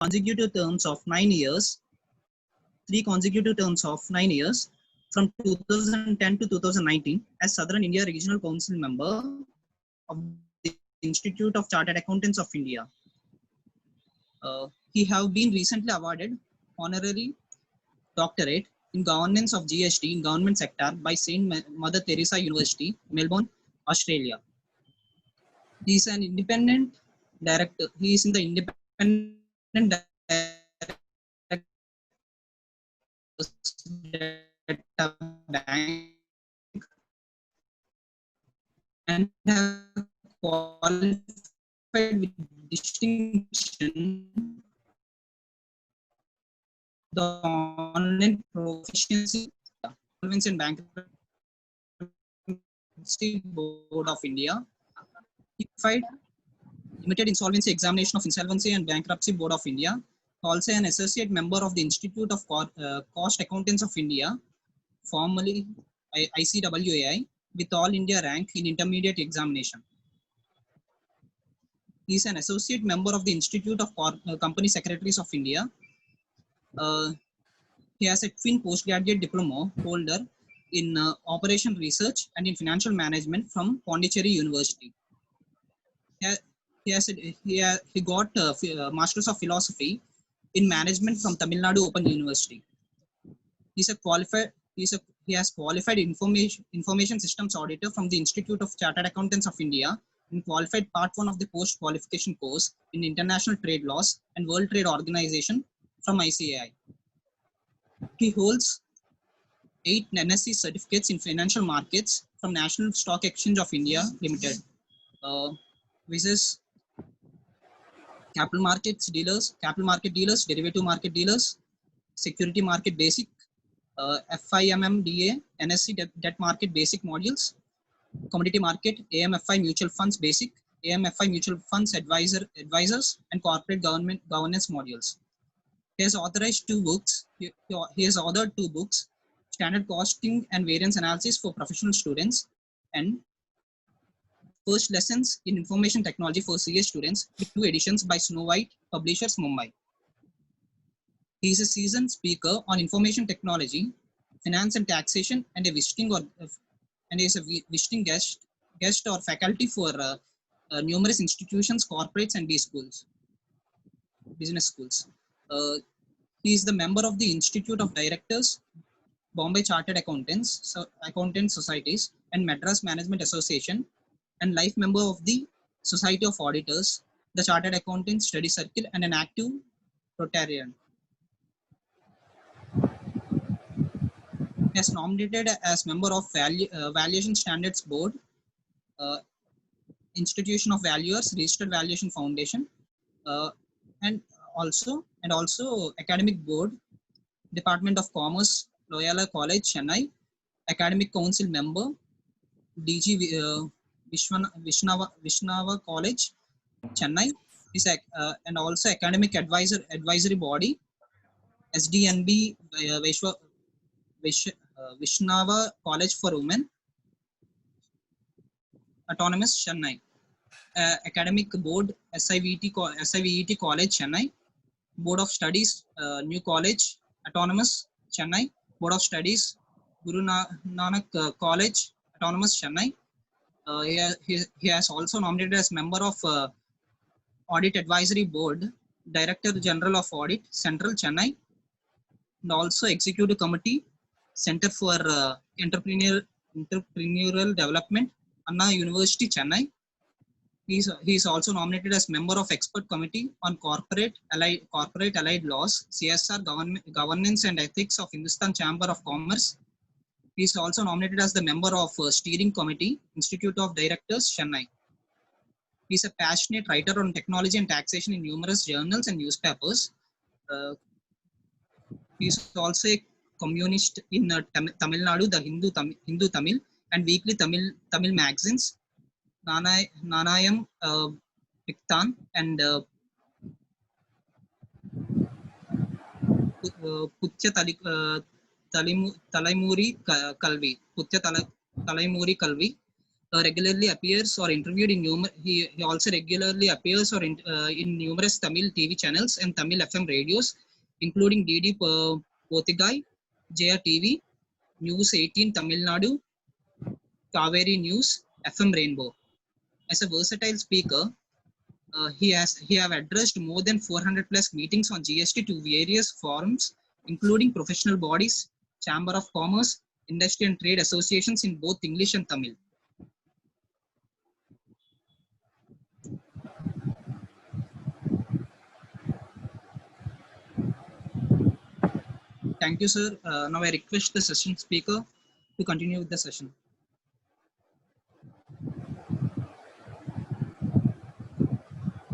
consecutive terms of 9 years, 3 consecutive terms of 9 years from 2010 to 2019 as Southern India Regional Council member of the Institute of Chartered Accountants of India. He have been recently awarded honorary doctorate in governance of GST in government sector by Saint Mother Teresa University, Melbourne, Australia. He is an independent director. He is in the independent data bank and have qualified with distinction the online proficiency Insolvency and Bankruptcy Board of India, qualified Limited Insolvency Examination of Insolvency and Bankruptcy Board of India, also an associate member of the Institute of Cost Accountants of India, formerly ICWAI, with All India rank in intermediate examination. He is an associate member of the Institute of Company Secretaries of India. He has a twin postgraduate diploma holder in Operation Research and in Financial Management from Pondicherry University. He got Masters of Philosophy in Management from Tamil Nadu Open University. He has qualified information systems auditor from the Institute of Chartered Accountants of India and qualified part 1 of the post qualification course in International Trade Laws and World Trade Organization from ICAI. He holds 8 NSE certificates in financial markets from National Stock Exchange of India Limited, which is capital market dealers, derivative market dealers, security market basic, FIMMDA, NSE debt market basic modules, commodity market, AMFI mutual funds basic, AMFI mutual funds advisors, and corporate governance modules. He has authorized 2 books. He has authored 2 books, Standard Costing and Variance Analysis for Professional Students, and First Lessons in Information Technology for CS Students, with 2 editions by Snow White Publishers, Mumbai. He is a seasoned speaker on information technology, finance and taxation, and is a visiting guest or faculty for numerous institutions, corporates, and business schools. He is the member of the Institute of Directors, Bombay Chartered Accountants Societies, and Madras Management Association, and life member of the Society of Auditors, the Chartered Accountants Study Circle, and an active Rotarian. He has nominated as member of Valuation Standards Board, Institution of Valuers, Registered Valuation Foundation, and also Academic Board, Department of Commerce, Loyola College, Chennai, Academic Council member, DG Vishnava College, Chennai, and also Academic Advisory Body, SDNB Vishnava College for Women, Autonomous, Chennai, Academic Board, SIVET College, Chennai, Board of Studies, New College, Autonomous, Chennai, Board of Studies, Guru Nanak College, Autonomous, Chennai. He has also nominated as member of Audit Advisory Board, Director General of Audit, Central, Chennai, and also Executive Committee, Center for Entrepreneurial Development, Anna University, Chennai. He is also nominated as member of Expert Committee on Corporate Allied Laws, CSR, Governance and Ethics of Hindustan Chamber of Commerce. He is also nominated as the member of Steering Committee, Institute of Directors, Chennai. He is a passionate writer on technology and taxation in numerous journals and newspapers. He is also a communist in Tamil Nadu, the Hindu Tamil, and weekly Tamil magazines, Nanayam Piktan, and Putya Talaimuri Kalvi. regularly appears or interviewed in he also regularly appears in numerous Tamil TV channels and Tamil FM radios, including DD Pothigai, JR TV, News 18 Tamil Nadu, Kaveri News, FM Rainbow. As a versatile speaker, he have addressed more than 400 plus meetings on GST to various forums, including professional bodies, Chamber of Commerce, industry and trade associations in both English and Tamil. Thank you, sir. Now I request the session speaker to continue with the session.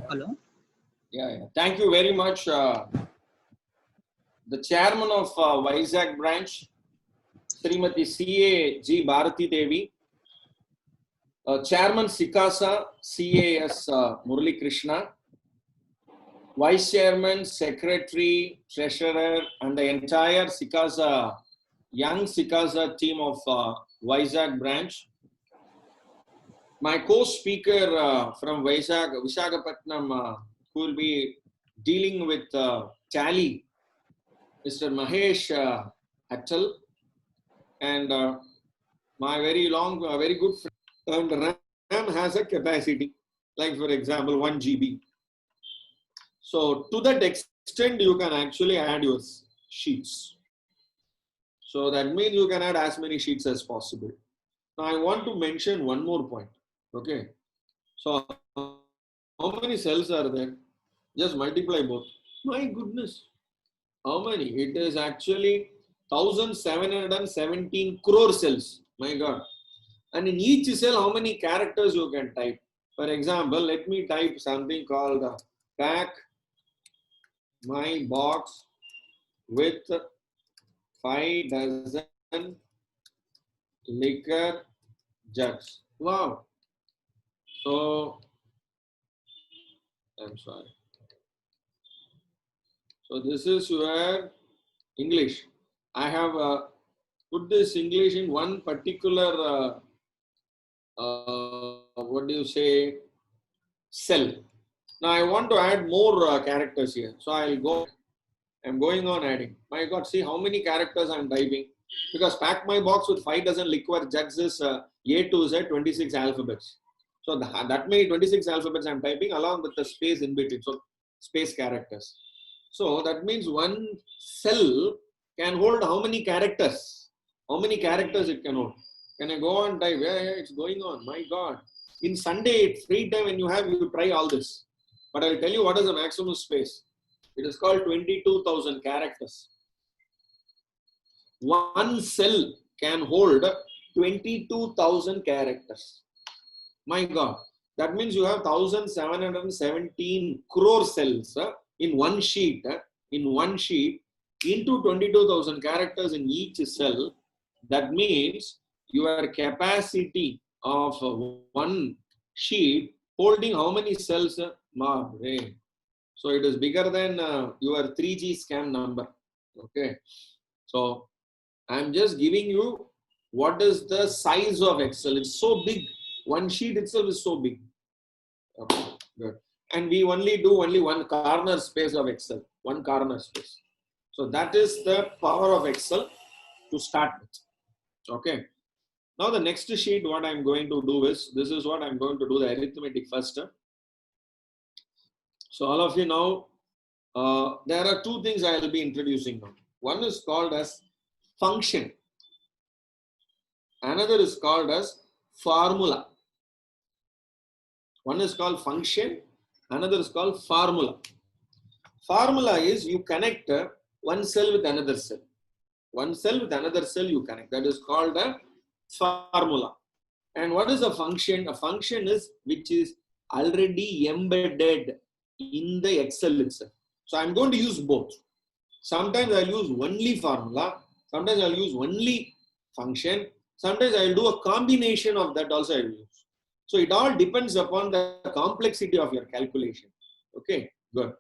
Hello. Yeah. Thank you very much. The chairman of Vizag branch, Srimati C.A. G. Bharati Devi, Chairman Sikasa C.A.S. Murali Krishna, Vice Chairman, Secretary, Treasurer, and the entire Sikasa, young Sikasa team of Vizag branch. My co-speaker from Visakhapatnam, who will be dealing with Tally, Mr. Mahesh Hattal, and my very good friend. And RAM has a capacity, like for example, 1 GB. So to that extent, you can actually add your sheets. So that means you can add as many sheets as possible. Now I want to mention one more point. Okay. So how many cells are there? Just multiply both. My goodness. How many? It is actually 1717 crore cells. My God. And in each cell, how many characters you can type? For example, let me type something called pack my box with 5 dozen liquor jugs. Wow. So, I'm sorry. So this is your English. I have put this English in one particular, what do you say, cell. Now I want to add more characters here. So I'll go, I'm going on adding. My God, see how many characters I'm typing. Because pack my box with 5 dozen liquor jugs is A to Z 26 alphabets. So that many 26 alphabets I'm typing along with the space in between. So space characters. So that means one cell can hold how many characters? How many characters it can hold? Can I go on type? Yeah, it's going on. My God. In Sunday, free time when you have, you try all this. But I'll tell you what is the maximum space. It is called 22,000 characters. One cell can hold 22,000 characters. My God. That means you have 1717 crore cells in one sheet. Into 22,000 characters in each cell. That means your capacity of one sheet holding how many cells? So it is bigger than your 3G scam number. Okay. So I'm just giving you what is the size of Excel. It's so big. One sheet itself is so big. Okay, good. And we only do one corner space of Excel. One corner space. So that is the power of Excel to start with. Okay. Now the next sheet, what I'm going to do is, this is what I'm going to do, the arithmetic first. So all of you know, there are two things I will be introducing now. One is called as function. Another is called as formula. One is called function. Another is called formula. Formula is you connect one cell with another cell. One cell with another cell you connect. That is called a formula. And what is a function? A function is which is already embedded in the Excel itself. So I'm going to use both. Sometimes I'll use only formula. Sometimes I'll use only function. Sometimes I'll do a combination of that also I will use. So it all depends upon the complexity of your calculation. Okay, good.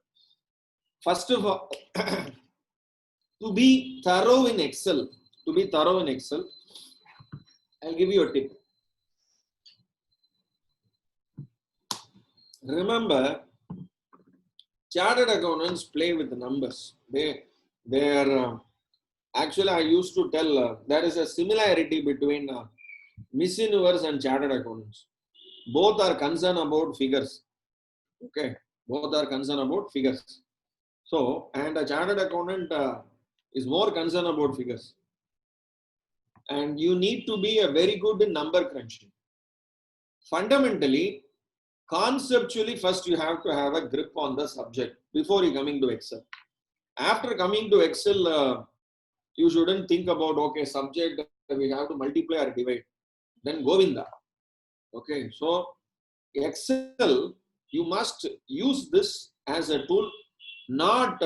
First of all, to be thorough in Excel, I'll give you a tip. remember, chartered accountants play with the numbers. They are actually, I used to tell there is a similarity between Miss Universe and chartered accountants. Both are concerned about figures. Okay, both are concerned about figures. So, and a chartered accountant is more concerned about figures. And you need to be a very good in number crunching. Fundamentally, conceptually, first you have to have a grip on the subject before you coming to Excel. After coming to Excel, you shouldn't think about, okay, subject, we have to multiply or divide. Then Govinda. Okay, so Excel, you must use this as a tool, not,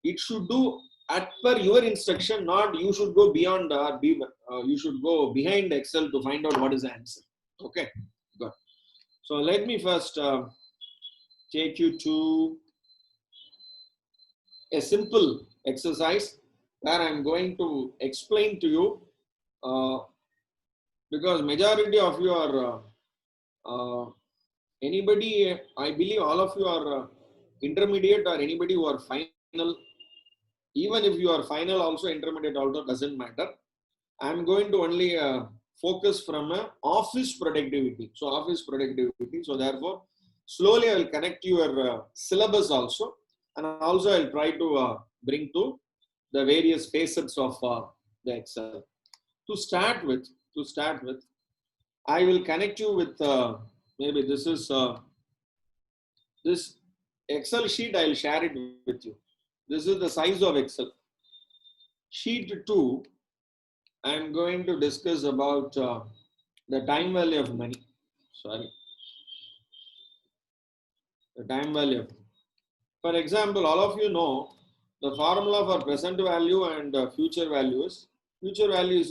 it should do at per your instruction, not you should go beyond, you should go behind Excel to find out what is the answer. Okay, good. So let me first take you to a simple exercise where I'm going to explain to you, because majority of you are anybody, I believe all of you are intermediate, or anybody who are final. Even if you are final also, intermediate also, doesn't matter. I'm going to only focus from office productivity. So office productivity. So therefore, slowly I will connect your syllabus also, and also I'll try to bring to the various facets of the Excel. To start with, I will connect you with maybe this is this Excel sheet. I will share it with you. This is the size of Excel. Sheet 2, I am going to discuss about the time value of money. Sorry. The time value of money. For example, all of you know the formula for present value and future value is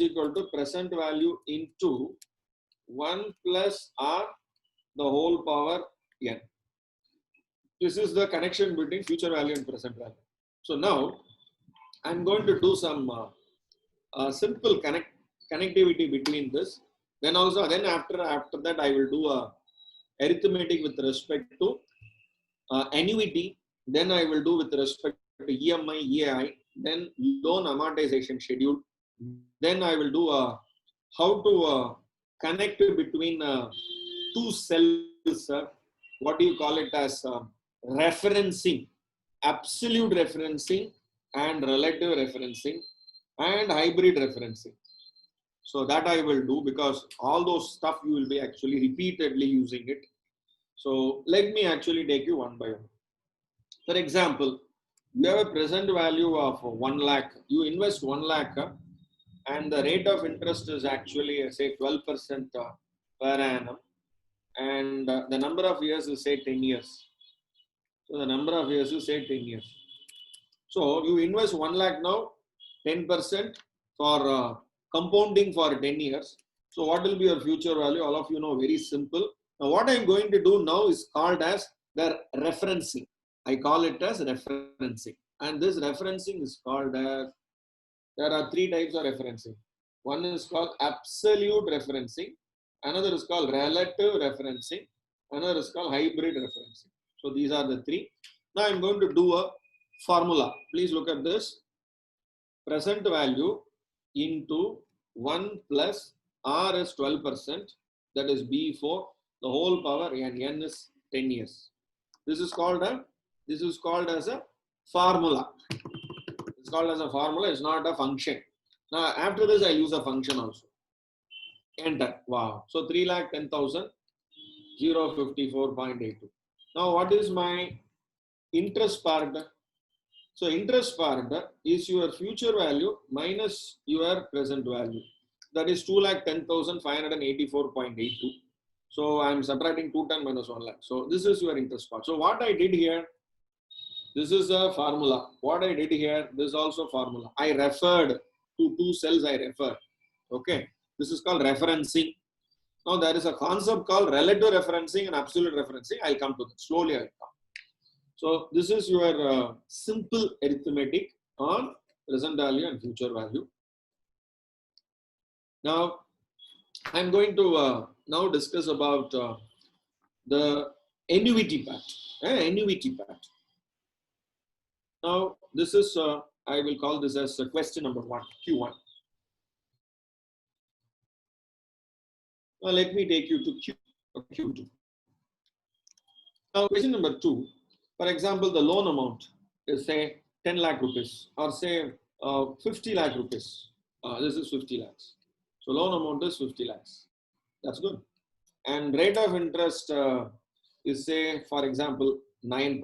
equal to present value into 1 plus r the whole power n. This is the connection between future value and present value. So now I'm going to do some simple connectivity between this. Then after that I will do a arithmetic with respect to annuity. Then I will do with respect to EMI, EAI. Then loan amortization schedule. Then I will do how to connect between two cells. What do you call it as referencing, absolute referencing and relative referencing and hybrid referencing. So that I will do, because all those stuff you will be actually repeatedly using it. So let me actually take you one by one. For example, you have a present value of 1 lakh. You invest 1 lakh and the rate of interest is actually say 12% per annum, and the number of years is say 10 years. So the number of years is say 10 years. So you invest 1 lakh now, 10% for compounding for 10 years. So what will be your future value? All of you know, very simple. Now what I'm going to do now is called as the referencing. I call it as referencing. And this referencing is called as, there are 3 types of referencing. One is called absolute referencing. Another is called relative referencing. Another is called hybrid referencing. So these are the 3. Now I'm going to do a formula. Please look at this. Present value into 1 plus R is 12%. That is B4. The whole power n. N is 10 years. This is called as a formula. It's called as a formula. It's not a function. Now after this I use a function also. Enter. Wow. So 3,10,000. 054.82. Now what is my interest part? So interest part is your future value minus your present value. That is 2,10,584.82. So I am subtracting 210 minus 1 lakh. So this is your interest part. So what I did here, this is a formula. What I did here, this is also formula. I referred to 2 cells I referred. Okay. This is called referencing. Now there is a concept called relative referencing and absolute referencing. I'll come to that. Slowly I'll come. So this is your simple arithmetic on present value and future value. Now I'm going to now discuss about the annuity part. Annuity part. Now, this is, I will call this as question number 1, Q1. Now, let me take you to Q2. Now, question number 2, for example, the loan amount is say 10 lakh rupees or say 50 lakh rupees. This is 50 lakhs. So, loan amount is 50 lakhs. That's good. And rate of interest is say, for example, 9%.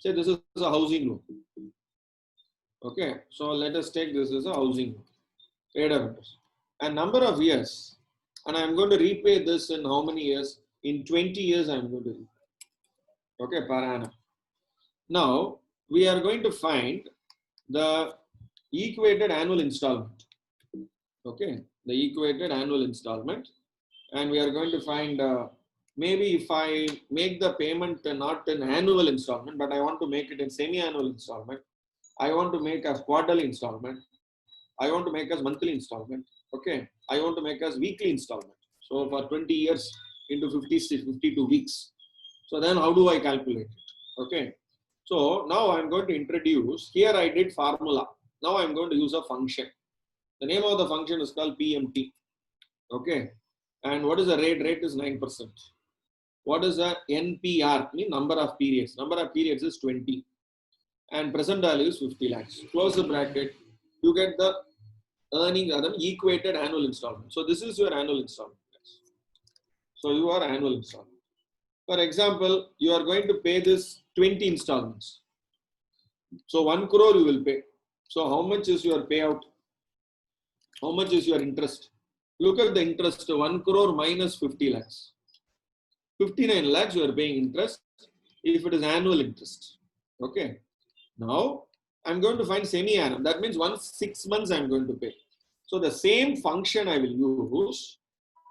Say this is a housing loan. Okay, so let us take this as a housing loan. Rate of interest. And number of years. And I'm going to repay this in how many years? In 20 years, I'm going to repay. Okay, per annum. Now, we are going to find the equated annual installment. Okay, the equated annual installment. And we are going to find, maybe if I make the payment not an annual installment, but I want to make it in semi-annual installment. I want to make as quarterly installment. I want to make as monthly installment. Okay, I want to make as weekly installment. So for 20 years into 52 weeks. So then how do I calculate it? Okay, so now I'm going to introduce, here I did formula. Now I'm going to use a function. The name of the function is called PMT. Okay, and what is the rate? Rate is 9%. What is the NPR? Mean number of periods. Number of periods is 20. And present value is 50 lakhs. Close the bracket. You get the earning equated annual installment. So this is your annual installment. So you are annual installment. For example, you are going to pay this 20 installments. So 1 crore you will pay. So how much is your payout? How much is your interest? Look at the interest. 1 crore minus 50 lakhs. 59 lakhs you are paying interest if it is annual interest. Okay. Now I'm going to find semi-annual. That means once 6 months I'm going to pay. So the same function I will use.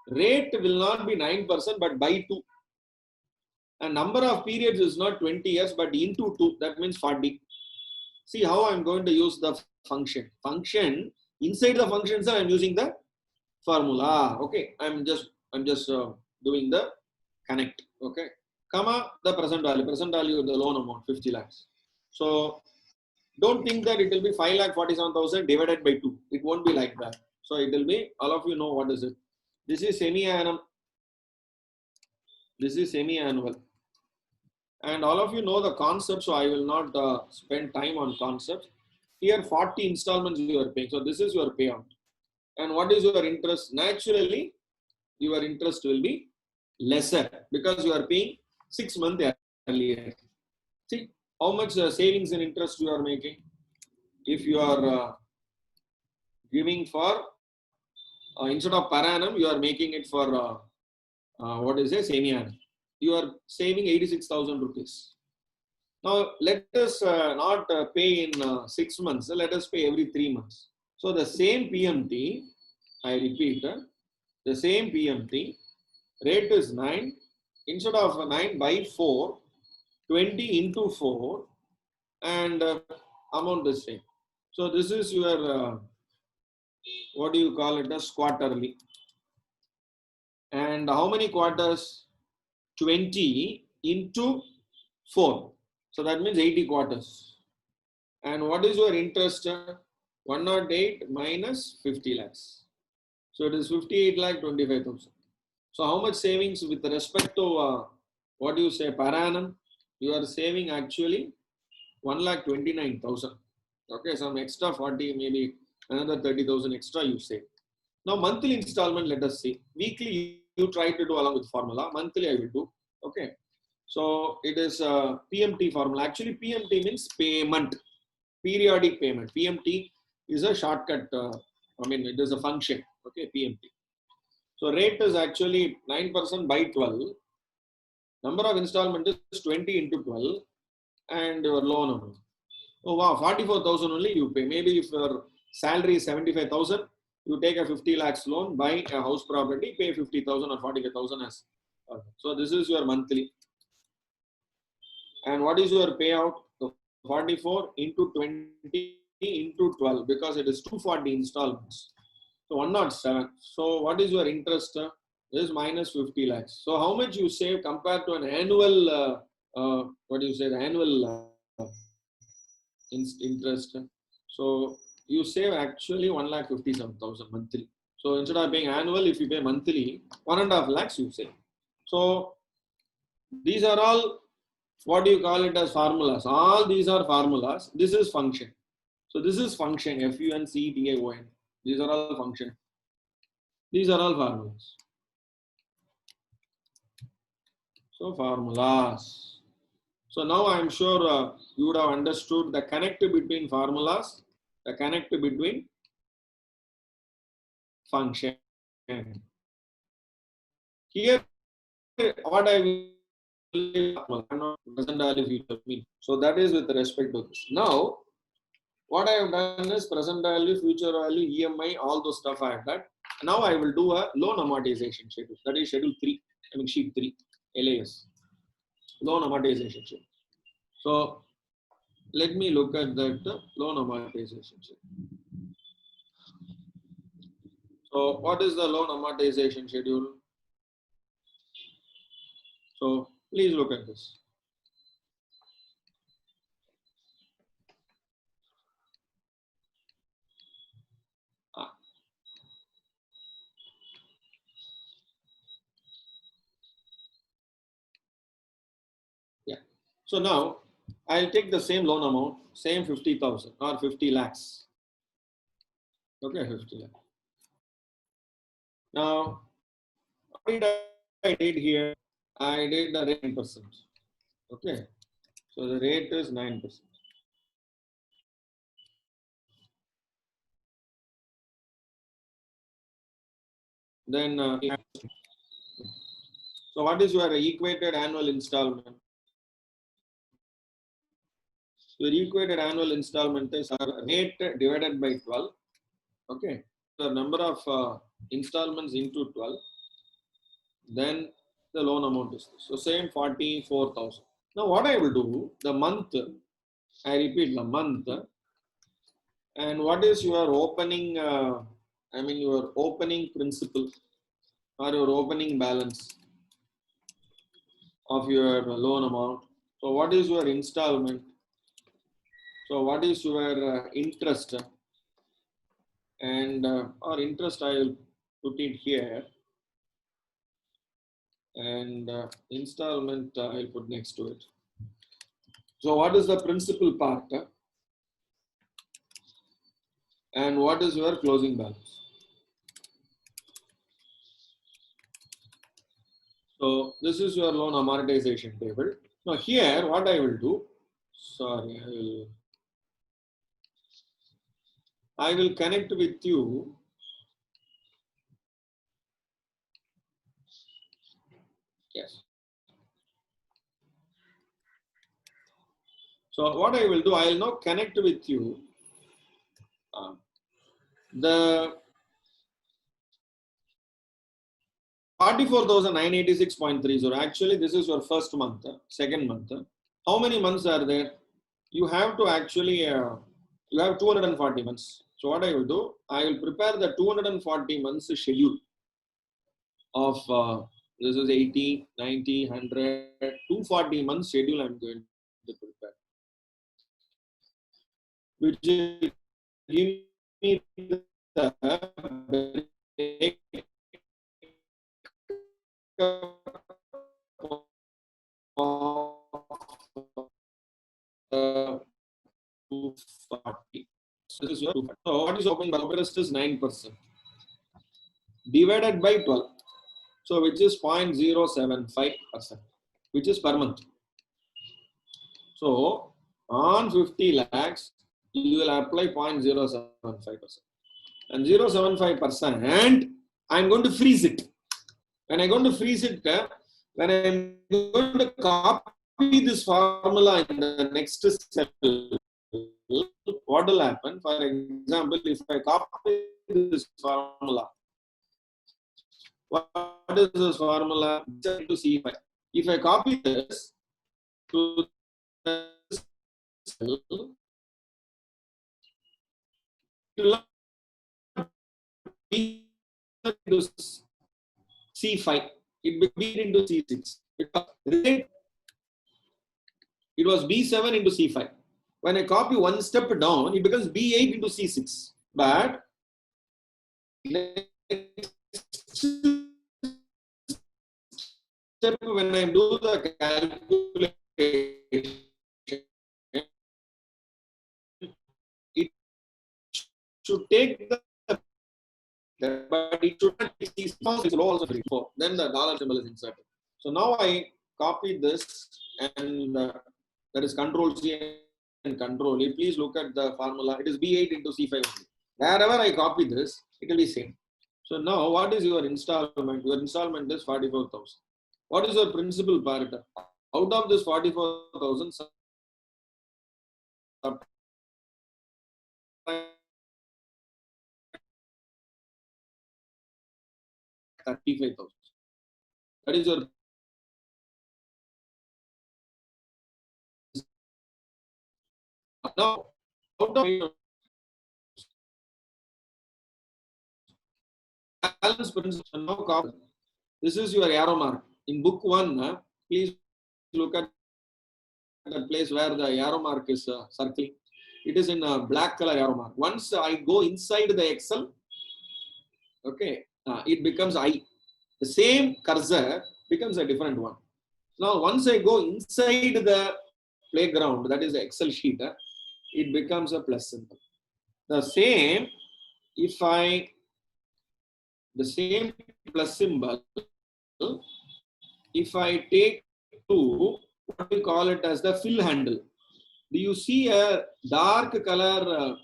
Rate will not be 9% but by 2. And number of periods is not 20 years but into 2. That means 40. See how I'm going to use the function. Function inside the function, sir, I'm using the formula. Okay. I'm just doing the connect. Okay. Comma the present value. Present value of the loan amount 50 lakhs. So don't think that it will be 5,47,000 divided by 2. It won't be like that. So it will be, all of you know what is it. This is semi-annual. This is semi-annual. And all of you know the concept, so I will not spend time on concepts. Here 40 installments you are paying. So this is your payout. And what is your interest? Naturally, your interest will be lesser because you are paying 6 months earlier. See how much savings and interest you are making. If you are giving for, instead of per annum, you are making it for, what is it, semi-annual. You are saving 86,000 rupees. Now, let us not pay in 6 months. Let us pay every 3 months. So, the same PMT, I repeat, the same PMT, rate is 9. Instead of 9 by 4, 20 into 4, and amount is same. So, this is your, what do you call it, as quarterly. And how many quarters? 20 into 4. So that means 80 quarters. And what is your interest? 108 minus 50 lakhs. So it is 58 lakh 25,000. So how much savings with respect to what do you say per annum? You are saving actually 1,29,000. Okay, some extra 40, maybe another 30,000 extra you save. Now monthly installment, let us see. Weekly you try to do along with formula. Monthly I will do. Okay. So it is a PMT formula. Actually PMT means payment, periodic payment. PMT is a shortcut. It is a function. Okay, PMT. So rate is actually 9% by 12. Number of installment is 20 into 12 and your loan amount. Oh wow, 44,000 only you pay. Maybe if your salary is 75,000, you take a 50 lakhs loan, buy a house property, pay 50,000 or 45,000 as. So this is your monthly. And what is your payout? So 44 into 20 into 12 because it is 240 installments. So 107. So what is your interest? This is minus 50 lakhs. So how much you save compared to an annual, what do you say, the annual interest? So you save actually 1,57,000 monthly. So instead of paying annual, if you pay monthly, 1.5 lakhs you save. So these are all, what do you call it as formulas? All these are formulas. This is function. So this is function, F-U-N-C-T-A-O-N. These are all function. These are all formulas. So formulas. So now I am sure you would have understood the connect between formulas, the connect between function. Here, what I will present value future mean. So that is with respect to this. Now, what I have done is present value, future value, EMI, all those stuff I have done. Now I will do a loan amortization schedule. That is schedule 3, I mean sheet 3, LAS. Loan amortization schedule. So let me look at that loan amortization schedule. So what is the loan amortization schedule? So please look at this. Yeah. So now I'll take the same loan amount, same 50,000 or 50 lakhs. Okay, 50 lakhs. Now, what did I did here? I did the rate 9%. Okay, so the rate is 9%. Then, so what is your equated annual installment? Your equated annual installment is rate divided by 12. Okay, the number of installments into 12. Then the loan amount is this. So same 44,000. Now what I will do, the month, I repeat the month, and what is your opening, your opening principal or your opening balance of your loan amount. So what is your installment? So what is your interest? And or interest I will put it here. And installment I will put next to it. So what is the principal part? And what is your closing balance? So this is your loan amortization table. Now here what I will do, sorry, I will connect with you. Yes. So what I will do, I will now connect with you the 44,986.30. Actually, this is your first month, second month. How many months are there? You have to actually, you have 240 months. So what I will do, I will prepare the 240 months schedule of, this is 80, 90, 100, 240 months schedule I am going to prepare. Which will give me the uh, 240. So this is your 240. So what is opening balance? Interest is 9% divided by 12. So which is 0.075%, which is per month. So on 50 lakhs, you will apply 0.075%. And 0.75%, I'm going to freeze it. When I'm going to freeze it, when I'm going to copy this formula in the next cell, what will happen? For example, if I copy this formula, what is this formula? To C5. If I copy this to this cell, it will be C5. It became into C6. It was B7 into C5. When I copy one step down, it becomes B8 into C6. But next step, when I do the calculation, it should take the, but it should not take C6. It's low also before. Then the dollar symbol is inserted. So now I copy this, and that is Control C and Control E. Please look at the formula. It is B8 into C5 only. Wherever I copy this, it will be same. So now, what is your installment? Your installment is 44,000. What is your principal part? Out of this 44,000, 35,000. That is your now. Out of balance principle, now this is your arrow mark. In book 1, please look at the place where the arrow mark is circling. It is in a black color arrow mark. Once I go inside the Excel, okay, it becomes I. The same cursor becomes a different one. Now, once I go inside the playground, that is the Excel sheet, it becomes a plus symbol. The same, if I, the same plus symbol, if I take to what we call it as the fill handle. Do you see a dark color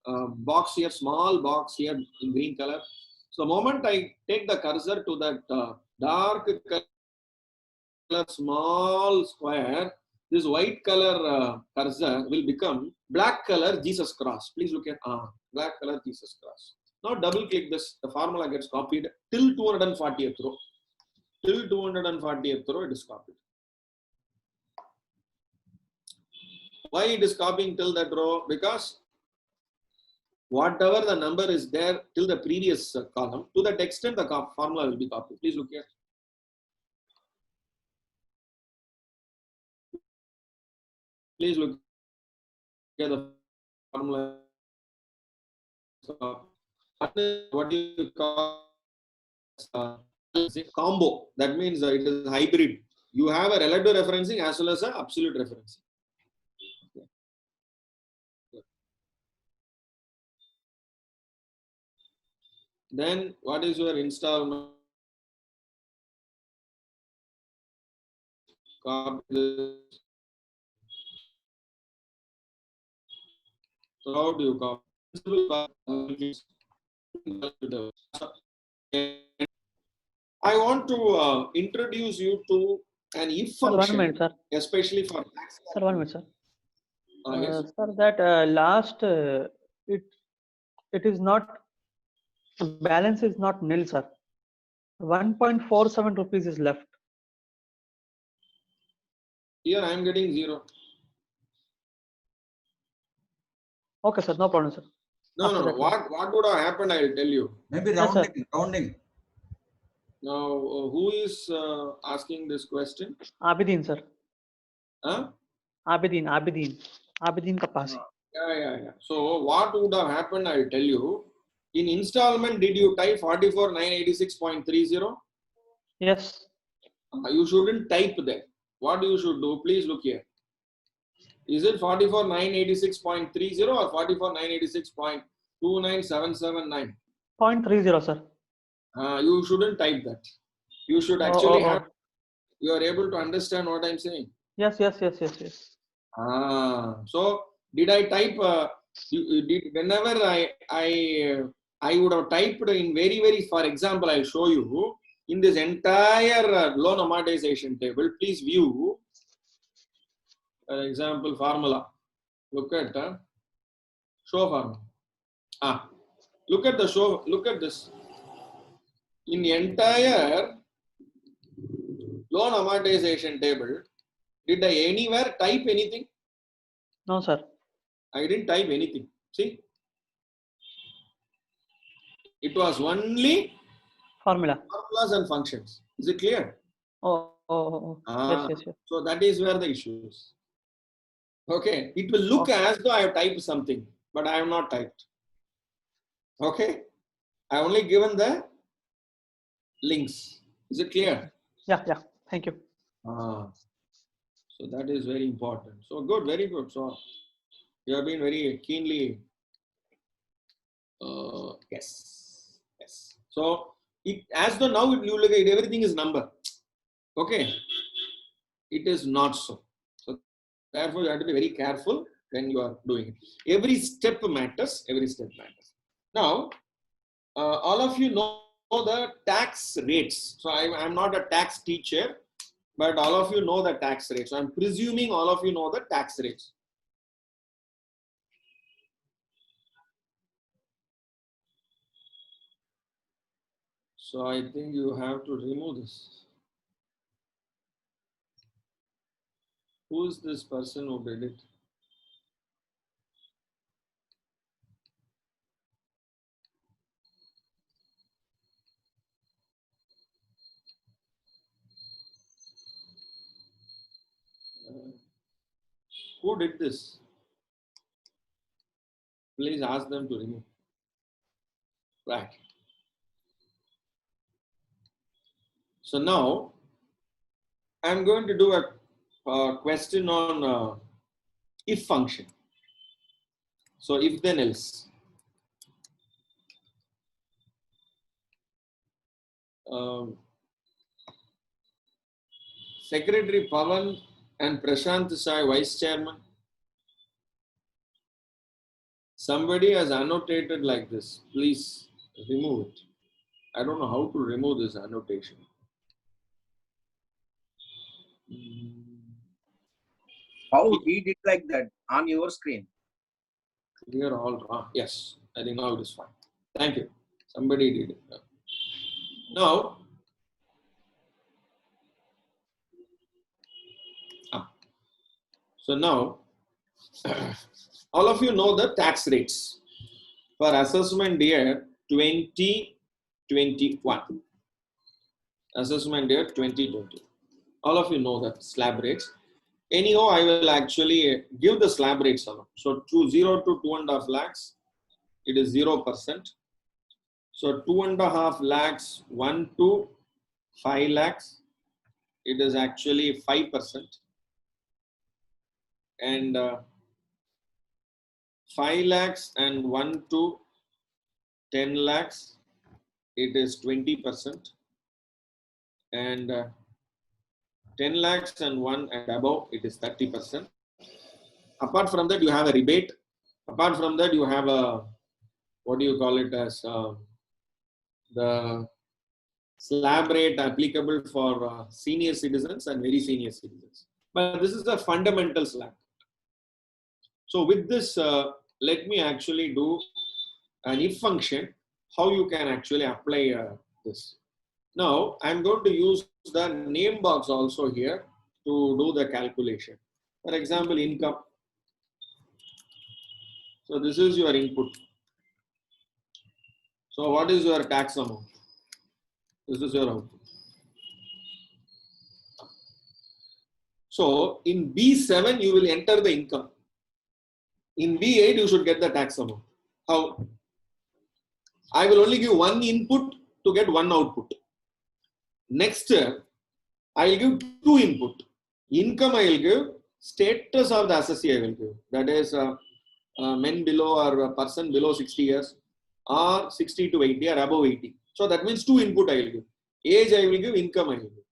box here, small box here in green color? So the moment I take the cursor to that dark color small square, this white color cursor will become black color Jesus cross. Please look at black color Jesus cross. Now double click this, the formula gets copied till 240th row. Till 240th row it is copied. Why it is copying till that row? Because whatever the number is there till the previous column, to that extent the formula will be copied. Please look here. Please look at the formula. What do you call combo? That means it is hybrid. You have a relative referencing as well as an absolute referencing. Then what is your installment? Copy this. So how do you copy? I want to introduce you to an if function, 1 minute, sir. especially for tax. Sir, 1 minute, sir. Yes. Sir, that last it is not, balance is not nil, sir. 1.47 rupees is left. Here I am getting 0. Okay, sir, no problem, sir. No. What would have happened? I will tell you. Maybe Yes, rounding. Rounding. Now, who is asking this question? Abidin, sir. Huh? Abidin Kapasi. Yeah. So what would have happened? I will tell you. In installment, did you type 44,986.30? Yes. You shouldn't type that. What you should do? Please look here. Is it 44,986.30 or 44,986.29779? 0.30, sir. You shouldn't type that. You should actually have. You are able to understand what I'm saying. Yes. So did I type? Whenever I would have typed in very, for example, I'll show you in this entire loan amortization table. Please view. Example formula. Look at show formula. Look at the show. Look at this. In the entire loan amortization table, did I anywhere type anything? No, sir. I didn't type anything. See, it was only Formula. Formulas and functions. Is it clear? Oh. Yes. So that is where the issue is. Okay. It will look as though I have typed something, but I have not typed. Okay. I only given the links. Is it clear? Yeah. Thank you. So that is very important. So good, very good. So you have been very keenly. Yes. So it as though now you look at everything is number. Okay. It is not so. So therefore you have to be very careful when you are doing it. Every step matters. Now, all of you know the tax rates. So I'm not a tax teacher, but all of you know the tax rates. So I'm presuming all of you know the tax rates. So I think you have to remove this. Who is this person who did it? Who did this? Please ask them to remove. Right. So now I'm going to do a question on if function. So if then else. Secretary Pavan and Prashant Sai, Vice Chairman. Somebody has annotated like this. Please remove it. I don't know how to remove this annotation. How he did like that on your screen? Clear all wrong. Yes, I think now it is fine. Thank you. Somebody did it. Now, so now, all of you know the tax rates for assessment year 2021. Assessment year 2020. All of you know that slab rates. Anyhow, I will actually give the slab rates. So 0 to 2.5 lakhs, it is 0%. So 2.5 lakhs, 1 to 5 lakhs, it is actually 5%. And 5 lakhs and 1 to 10 lakhs, it is 20%. And 10 lakhs and 1 and above, it is 30%. Apart from that, you have a rebate. Apart from that, you have a, what do you call it as the slab rate applicable for senior citizens and very senior citizens. But this is a fundamental slab. So with this, let me actually do an if function, how you can actually apply this. Now, I'm going to use the name box also here to do the calculation. For example, income. So this is your input. So what is your tax amount? This is your output. So in B7, you will enter the income. In B8, you should get the tax amount. How? I will only give one input to get one output. Next, I will give two input. Income I will give, status of the assessee I will give. That is men below or a person below 60 years or 60 to 80 or above 80. So that means two input I will give. Age I will give, income I will give.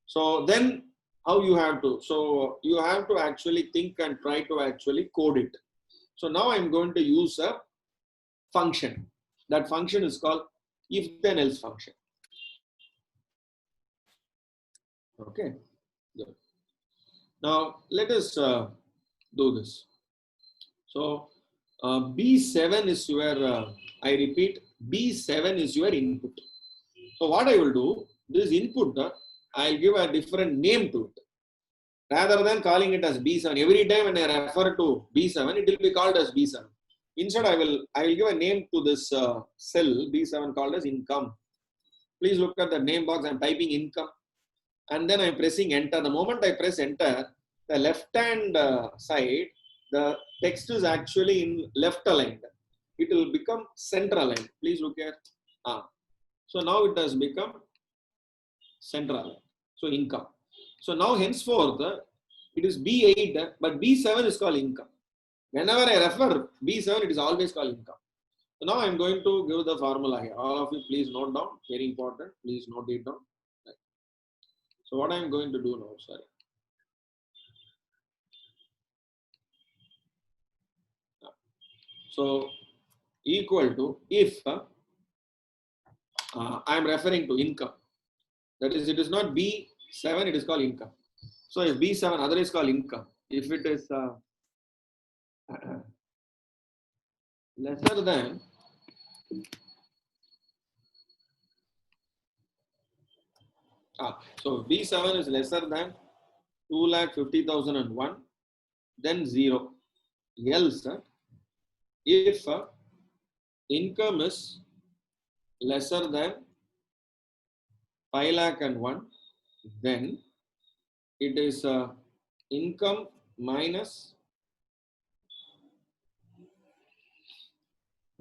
So then how you have to? So you have to actually think and try to actually code it. So now I'm going to use a function. That function is called if then else function. Okay. Good. Now let us do this. So B7 is your, I repeat, B7 is your input. So what I will do, this input, I'll give a different name to it. Rather than calling it as B7, every time when I refer to B7, it will be called as B7. Instead, I will give a name to this cell B7 called as income. Please look at the name box. I'm typing income and then I'm pressing enter. The moment I press enter, the left hand side, the text is actually in left aligned. It will become center aligned. Please look at. So now it has become center aligned. So income. So now henceforth, it is B8, but B7 is called income. Whenever I refer B7, it is always called income. So now I'm going to give the formula here. All of you please note down. Very important. Please note it down. Right. So what I'm going to do now, sorry. So equal to if I'm referring to income. That is, it is not B7, it is called income. So if B7, other is called income. If it is lesser than so B7 is lesser than 2,50,001, then 0. Else, if income is lesser than 5,01,000, then it is income minus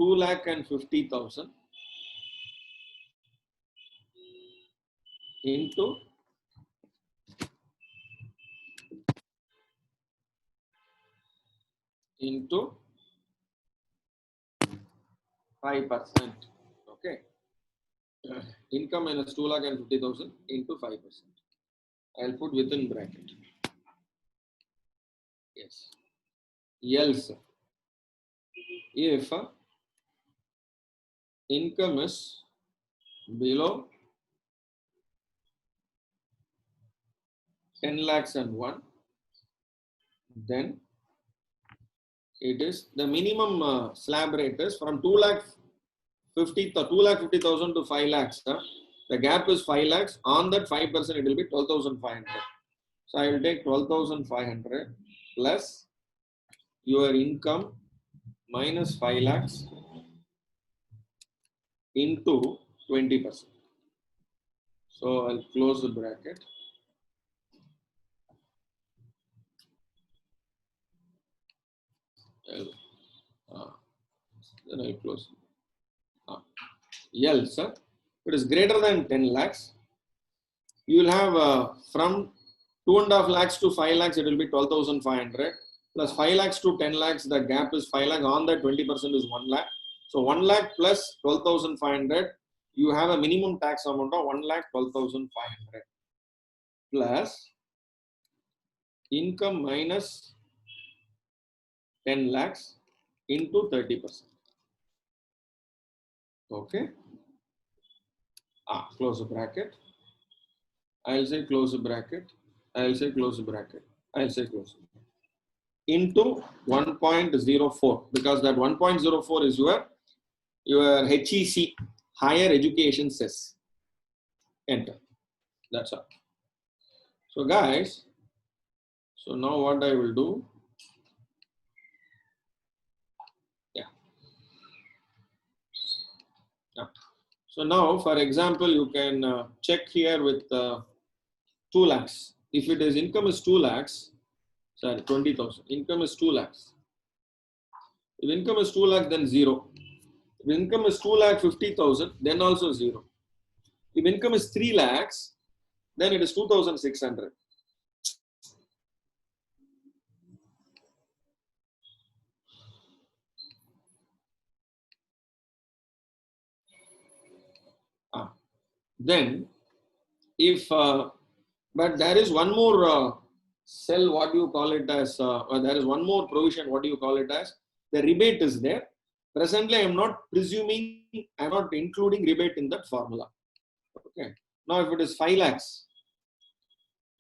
2,50,000 into 5%. Okay. Income minus 2,50,000 into 5%. I'll put within bracket. Yes. Else, if income is below 10 lakhs and 1, then it is the minimum slab rate is from 2,50,000 to 5 lakhs. The gap is 5 lakhs. On that 5%, it will be 12,500. So I will take 12,500 plus your income minus 5 lakhs into 20%. So I'll close the bracket. Then I'll close. Else, it is greater than 10 lakhs. You will have from 2.5 lakhs to 5 lakhs, it will be 12,500 plus 5 lakhs to 10 lakhs. The gap is 5 lakhs. On that 20% is 1 lakh. So 1 lakh plus 12,500. You have a minimum tax amount of 1,12,500 plus income minus 10 lakhs into 30%. Okay. Close the bracket. I'll say close the bracket. I'll say close the bracket. I'll say close. Into 1.04 because that 1.04 is your HEC, higher education cess. Enter. That's all. So guys, so now what I will do. So now, for example, you can check here with 2 lakhs. If it is income is 2 lakhs, sorry, 20,000. Income is 2 lakhs. If income is 2 lakhs, then 0. If income is 2,50,000, then also 0. If income is 3 lakhs, then it is 2,600. Then, if but there is one more cell, what do you call it as? There is one more provision, what do you call it as? The rebate is there. Presently, I am not presuming, I am not including rebate in that formula. Okay. Now, if it is 5 lakhs,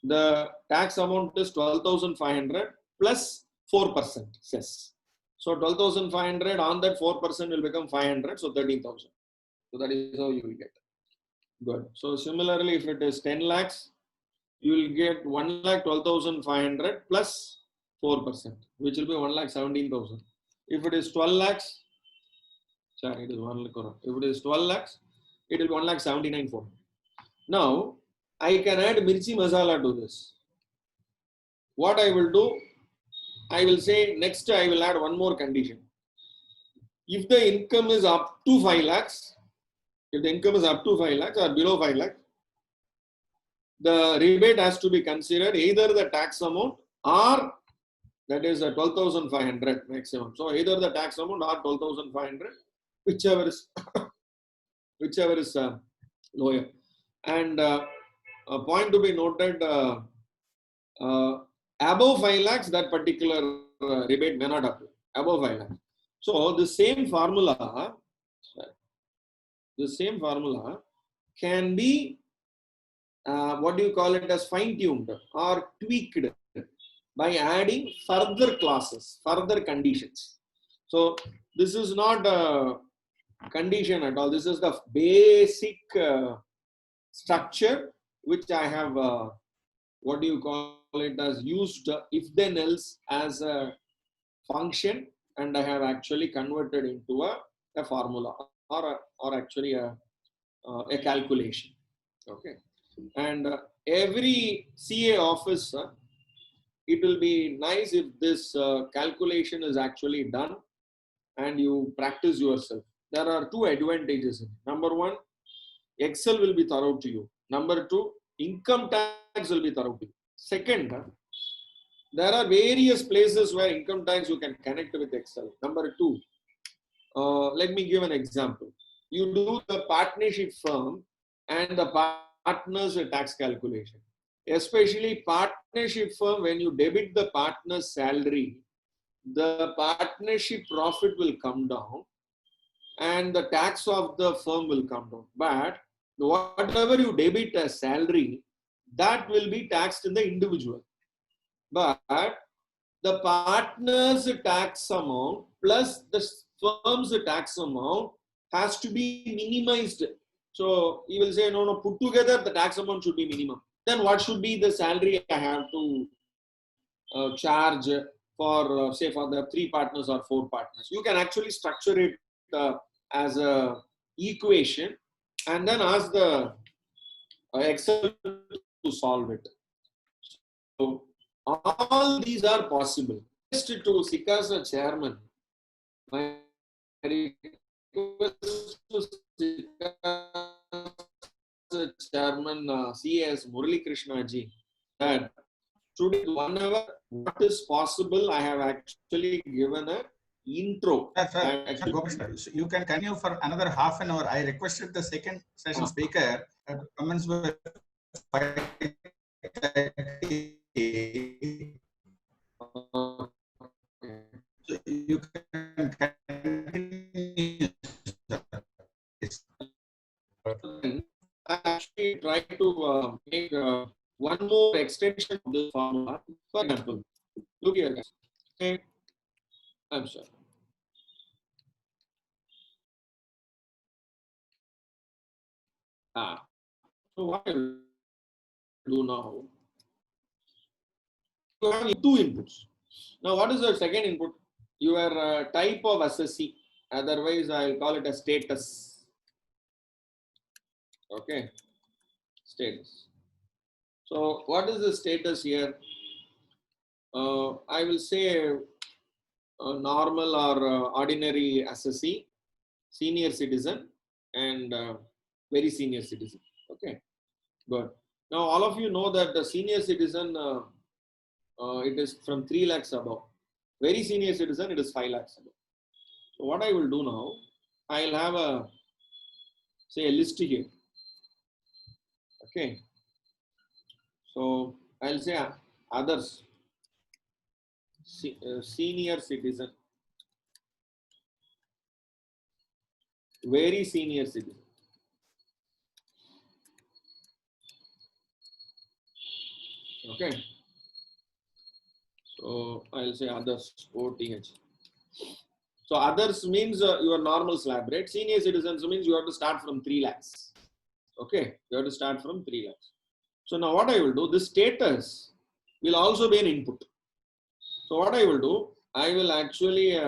the tax amount is 12,500 plus 4% cess. So 12,500 on that 4% will become 500, so 13,000. So that is how you will get. Good. So similarly, if it is 10 lakhs, you will get 1,12,500 plus 4%, which will be 1,17,000. If it is 12 lakhs, sorry, it is 1 lakh crore. If it is 12 lakhs, it will be 1,79,400. Now, I can add mirchi masala to this. What I will do, I will say next I will add one more condition. If the income is up to 5 lakhs, if the income is up to 5 lakhs or below 5 lakhs, the rebate has to be considered either the tax amount or that is 12,500 maximum. So either the tax amount or 12,500, whichever is lower. And a point to be noted, above 5 lakhs, that particular rebate may not apply. Above 5 lakhs. So the same formula can be what do you call it as fine-tuned or tweaked by adding further clauses, further conditions. So this is not a condition at all. This is the basic structure which I have what do you call it as used if then else as a function, and I have actually converted into a formula or actually a calculation. Okay, and every CA office, it will be nice if this calculation is actually done and you practice yourself. There are two advantages. Number one, Excel will be thorough to you. Number two, income tax will be thorough to you. Second, there are various places where income tax you can connect with Excel. Number two, let me give an example. You do the partnership firm and the partner's tax calculation. Especially partnership firm, when you debit the partner's salary, the partnership profit will come down and the tax of the firm will come down. But whatever you debit as salary, that will be taxed in the individual. But the partner's tax amount plus the firm's tax amount has to be minimized. So you will say, no, put together the tax amount should be minimum. Then what should be the salary I have to charge for, say, for the 3 partners or 4 partners? You can actually structure it as a equation and then ask the Excel to solve it. So all these are possible. Just to SICASA chairman, my request to SICASA chairman C.S. Murali Krishna ji that today, whenever what is possible, I have actually given a intro. Gopishna, so you can continue for another half an hour. I requested the second session speaker to commence with 5:30. So you can continue. I actually try to make one more extension of this formula. For example, look here, guys. Okay. I'm sorry. So what I will do now, you have 2 inputs. Now, what is the second input? Your type of assessee. Otherwise, I'll call it a status. Okay, status. So, what is the status here? I will say a normal or ordinary assessee, senior citizen, and very senior citizen. Okay, good. Now, all of you know that the senior citizen, it is from 3 lakhs above. Very senior citizen, it is 5 lakhs above. So, what I will do now, I will have a, say, a list here. Okay. So, I will say others. Senior citizen. Very senior citizen. Okay. So I'll say others, OTH. So others means your normal slab rate. Senior citizens means you have to start from 3 lakhs. Okay, you have to start from 3 lakhs. So now what I will do, this status will also be an input. So what I will do, I will actually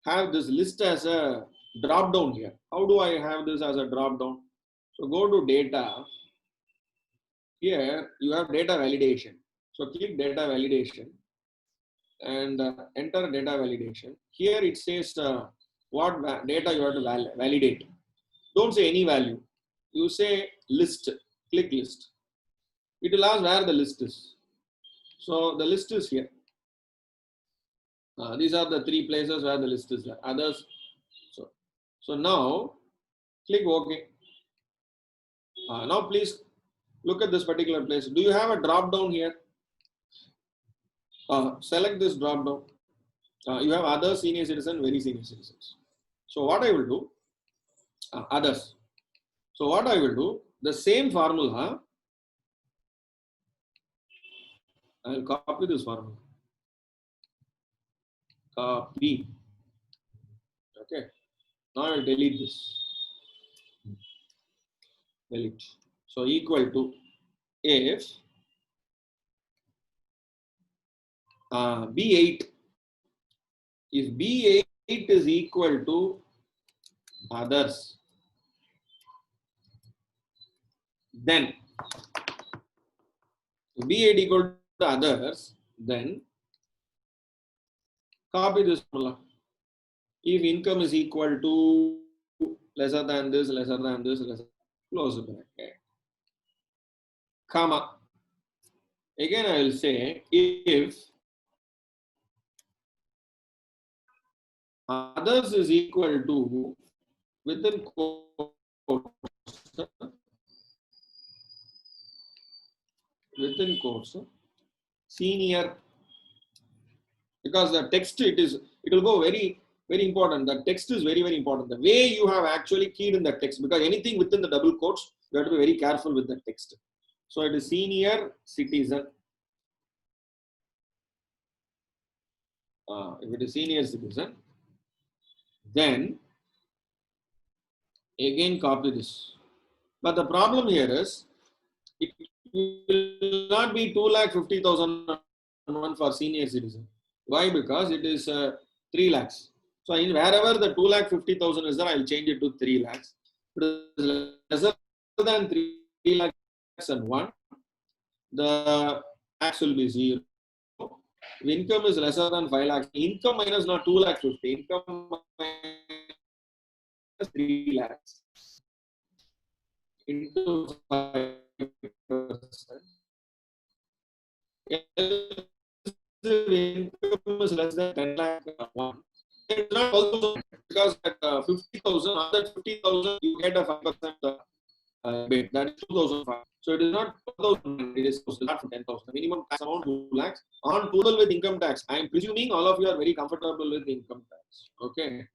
have this list as a drop down here. How do I have this as a drop down? So go to data. Here you have data validation. So click data validation and enter data validation. Here it says what data you have to validate. Don't say any value. You say list. Click list. It will ask where the list is. So the list is here. These are the 3 places where the list is there. Others. So now click OK. Now please look at this particular place. Do you have a drop down here? Select this drop down. You have other senior citizen, very senior citizens. So what I will do, others. So what I will do, the same formula, I will copy this formula. Copy. Okay. Now I will delete this. Delete. So equal to if B8, if B8 is equal to others, then if B8 equal to others, then copy this formula. If income is equal to lesser than this, lesser than this, lesser, close the bracket, comma. Again, I will say if others is equal to within quotes senior, because the text it will go very important. The text is very important. The way you have actually keyed in the text, because anything within the double quotes you have to be very careful with the text. So it is senior citizen. If it is senior citizen, then again copy this. But the problem here is it will not be 2,50,001 for senior citizen. Why? Because it is 3 lakhs. So wherever the 2,50,000 is there, I will change it to 3 lakhs. If it is lesser than 3 lakhs and 1, the tax will be 0. If income is lesser than 5 lakhs, income minus not 2,50,000, income minus 3 lakhs into 5%. If income is less than 10 lakh, it's not also because at 50,000, on that 50,000 you get a 5% bit, that is 2,005. So it is not 2,000, it is not 10,000. The minimum tax amount 2 lakhs. On total with income tax, I am presuming all of you are very comfortable with income tax. Okay.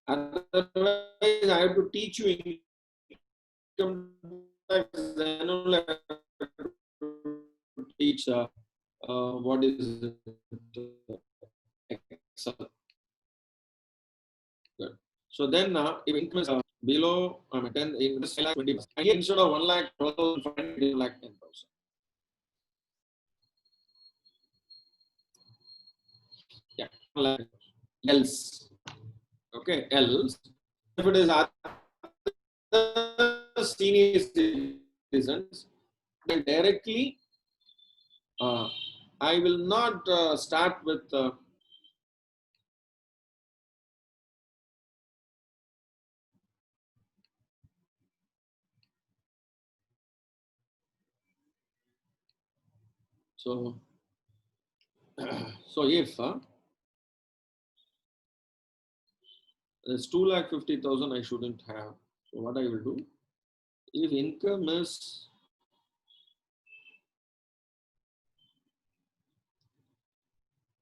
Otherwise, I have to teach you income tax, then only I have to teach what is Excel. Good. So then if income is below 10, in this 20%. And here instead of 1,12,500, it is 10,000. Yeah, else. Okay, else. If it is other senior citizens, then directly I will not start with so if there's 2,50,000, I shouldn't have. So what I will do, if income is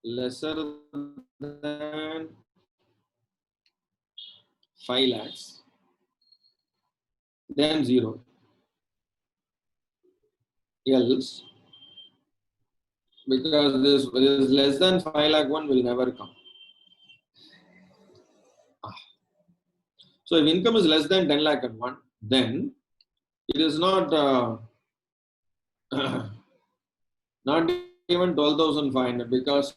lesser than 5 lakhs, then 0. Else, because this is less than 5 lakh one will never come. So if income is less than 10 lakh and 1, then it is not not even 12,500, because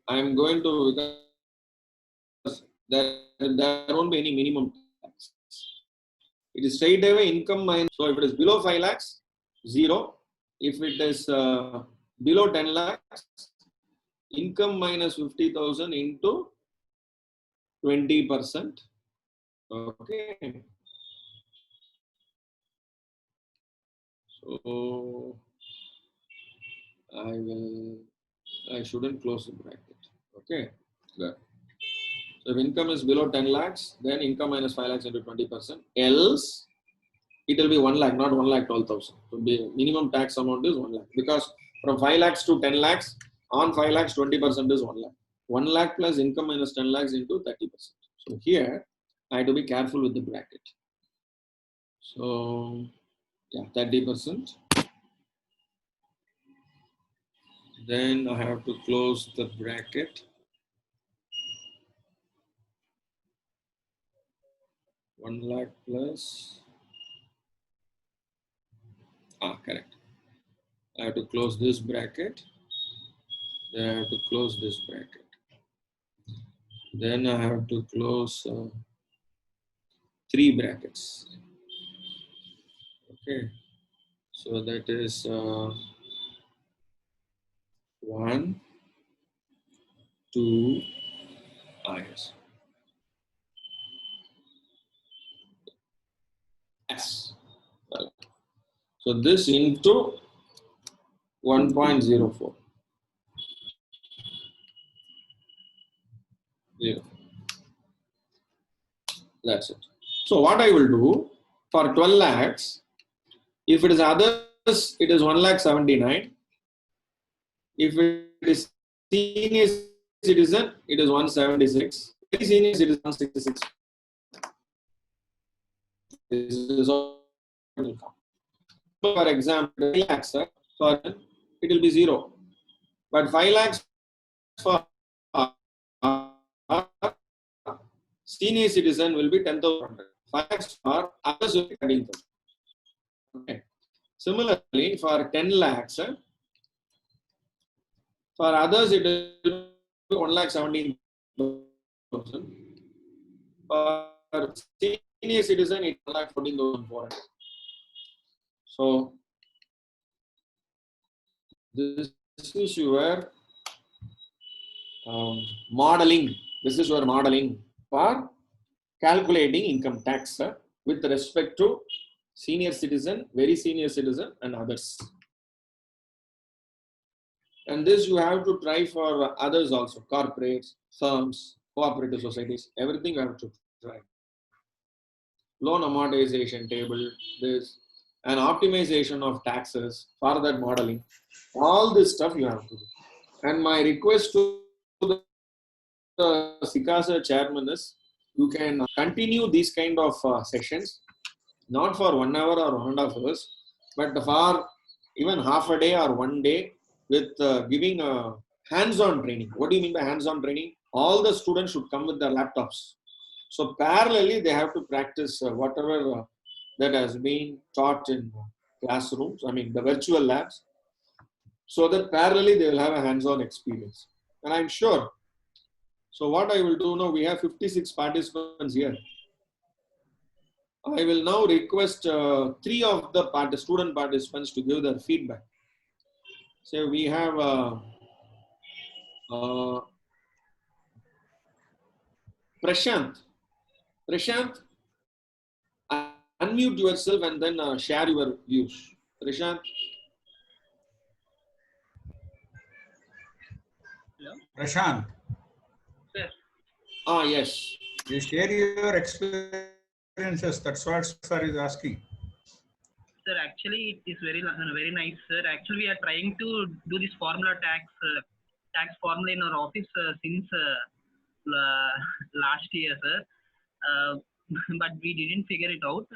I am going to, there won't be any minimum tax. It is straight away income minus. So if it is below 5 lakhs, 0. If it is below 10 lakhs, income minus 50,000 into 20%. Okay. So I shouldn't close the bracket. Okay. Good. So if income is below 10 lakhs, then income minus 5 lakhs into 20%. Else, it will be 1 lakh, not 1,12,000. So the minimum tax amount is 1 lakh. Because from 5 lakhs to 10 lakhs, on 5 lakhs, 20% is 1 lakh. 1 lakh plus income minus 10 lakhs into 30%. So here, I have to be careful with the bracket. So, yeah, 30%. Then I have to close the bracket. 1 lakh plus. Correct. I have to close this bracket. Then I have to close this bracket. Then I have to close 3 brackets. Okay. So that is 1, 2, yes. Yes. Well, so this into 1.04. 0. That's it. So what I will do for 12 lakhs, if it is others, it is 1,79,000. If it is senior citizen, it is 176. Senior citizen 166. This is all income. For example, 3 lakhs, for it will be 0. But 5 lakhs for senior citizen will be 10,000. 5 lakhs for others will be 13,000. Okay. Similarly, for 10 lakhs, for others it will be 1,17,000. For senior citizen, it is 1,14,400. So this is your modeling. This is your modeling for calculating income tax with respect to senior citizen, very senior citizen, and others. And this you have to try for others also, corporates, firms, cooperative societies, everything you have to try. Loan amortization table, this, and optimization of taxes for that modeling. All this stuff you have to do. And my request to the SICASA chairman is, you can continue these kind of sessions, not for 1 hour or 1.5 hours, but for even half a day or 1 day with giving a hands-on training. What do you mean by hands-on training? All the students should come with their laptops. So parallelly, they have to practice whatever that has been taught in classrooms, I mean the virtual labs, so that parallelly they will have a hands-on experience. And I'm sure. So what I will do now, we have 56 participants here. I will now request 3 of the student participants to give their feedback. So we have Prashant. Prashant, unmute yourself and then share your views. Prashant. Hello? Prashant, Sir. Yes. you share your experiences. That's what sir is asking. Sir, actually, it is very nice, sir. Actually, we are trying to do this formula tax formula in our office since last year, sir. But we didn't figure it out.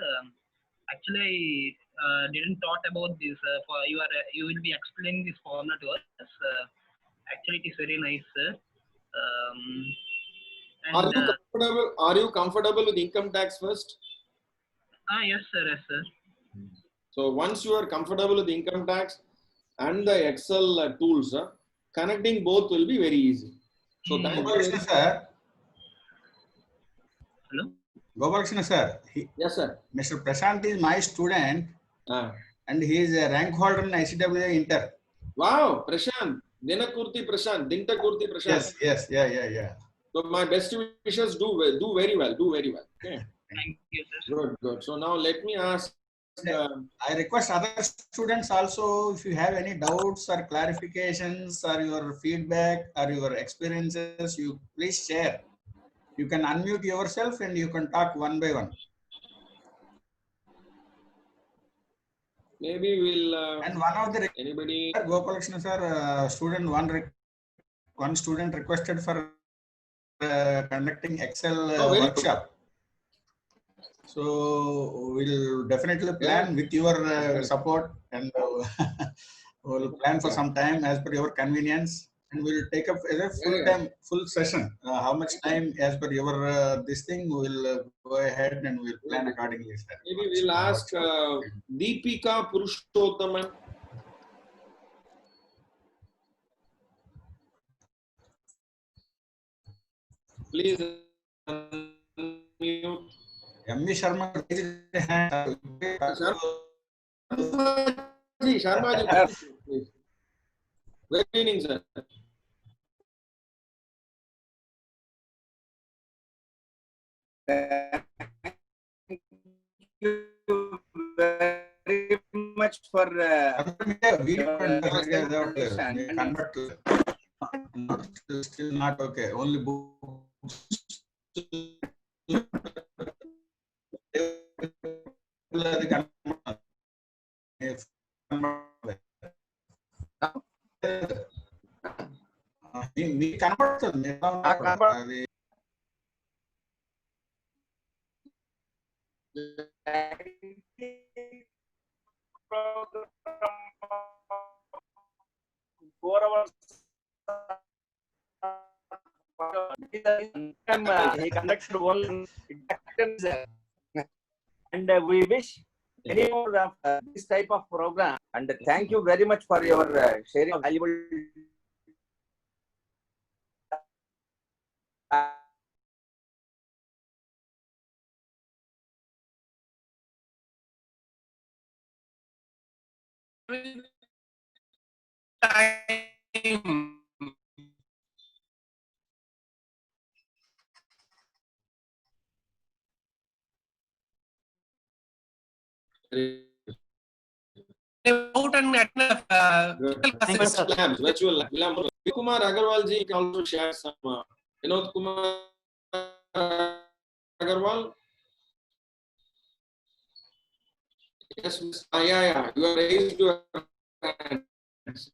Actually, I didn't thought about this. You will be explaining this formula to us. Actually, it is very nice, sir. Are you comfortable with income tax first? Yes, sir. Yes, sir. So once you are comfortable with income tax and the Excel tools, connecting both will be very easy. So thank you. Question, sir. Gopalakrishna sir, Yes, sir. Mr. Prashant is my student Ah. and he is a rank holder in ICWA Inter. Wow, Prashant. Dinakurti Prashant. Dintakurti Prashant. Yes, yeah. So my best wishes. Do very well. Do very well. Okay. Thank you, sir. Good. So now let me ask. I request other students also, if you have any doubts or clarifications or your feedback or your experiences, you please share. You can unmute yourself and you can talk one by one. Maybe we'll. And one of the Anybody? Gopalakrishna sir, one student requested for conducting Excel very workshop. So we'll definitely plan with your support, and we'll plan for some time as per your convenience, and we'll take up as a full session. How much time as per your this thing, we'll go ahead and we'll plan accordingly, sir. Maybe we'll ask Deepika Purushothaman. Please unmute. M.V. Sharma, raise your hand. Sharma ji, please. Good evening, sir. Thank you very much for still not okay. Only books. మీ కనపడుతుంది అది he conducted one and we wish any more of this type of program, and thank you very much for your sharing of valuable time. Out and attend classes. Virtual labs. Kumar Agarwal ji can also share some. Vinod Kumar Agarwal. Yes, yeah. You are raised your hands.